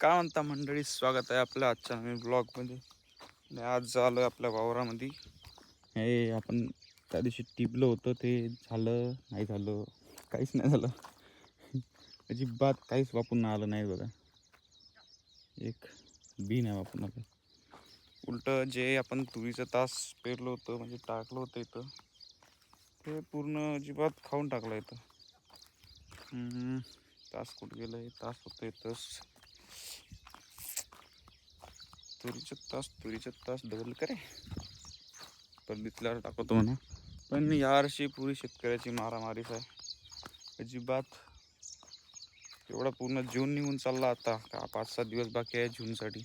काय म्हणता मंडळी, स्वागत आहे आपल्या आजच्या नवीन ब्लॉगमध्ये. आणि आज आलो आपल्या वावरामध्ये. हे आपण त्या दिवशी टिपलं होतं, ते झालं नाही झालं, काहीच नाही झालं. अजिबात काहीच वापरून आलं नाही बघा. एक बी नाही वापरून आलं. उलटं जे आपण तुरीचं तास पेरलं होतं, म्हणजे टाकलं होतं इथं, ते पूर्ण अजिबात खाऊन टाकलं इथं. तास कुठं गेलं? हे तास होतं इथंच. तुरीचे तास डबल करे पण दिसल्यावर टाकतो म्हणा. पण यावर्षी पुरी शेतकऱ्याची मारामारीच आहे. अजिबात एवढा पूर्ण जून निघून चालला आता का 5-7 दिवस बाकी आहे जूनसाठी.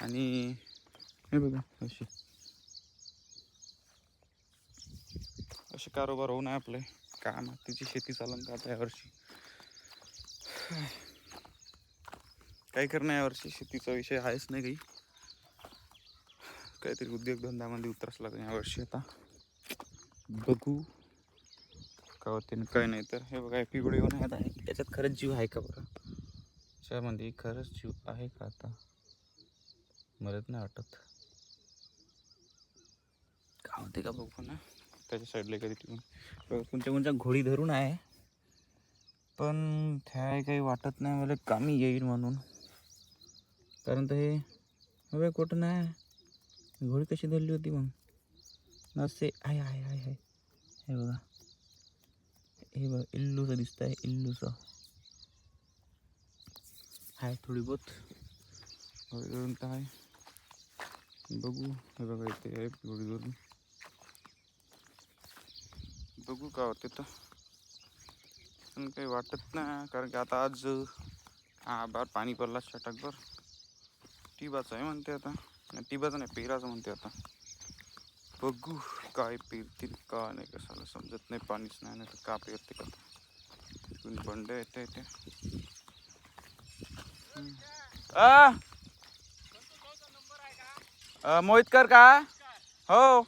आणि हे बघा असे कारोबार होऊ नये आपले. काय मातीची शेती चालन का आता यावर्षी? काही करणं यावर्षी शेतीचा विषय आहेच नाही काही. काहीतरी उद्योगधंद्यामध्ये उतराच लागेल यावर्षी. आता बघू का होते ना काय. नाही तर हे बघा पिवळे येऊन आहेत आहे. त्याच्यात खरंच जीव आहे का बरं? त्याच्यामध्ये खरंच जीव आहे का? आता मलाच नाही वाटत. का होते का बघू ना. त्याच्या साईडला कधी ठेवून कोणत्या घोडी धरून आहे, पण त्या काही वाटत नाही मला कामी येईल म्हणून. कारण तर हे हवे कुठं नाही. घोडी कशी धरली होती मग? नसे आहे आहे आहे आहे. हे बघा, हे बघा इल्लूचं दिसत आहे. इल्लूचं आहे थोडी बहुत घोडी धरून तर आहे. बघू. हे बघा इथे आहे घोडी धरून. बघू का होते तर. पण काही वाटत नाही, कारण की आता आज बार पाणी पडला षटकभर. टिबाचं आहे म्हणते आता. टिबाचं नाही, पेराचं म्हणते आता. बघू काय पेरतील का नाही, कसाला समजत नाही. पाणीच नाही तर का पेरते का. तिथून बंड येते इथे. मोहितकर का? हो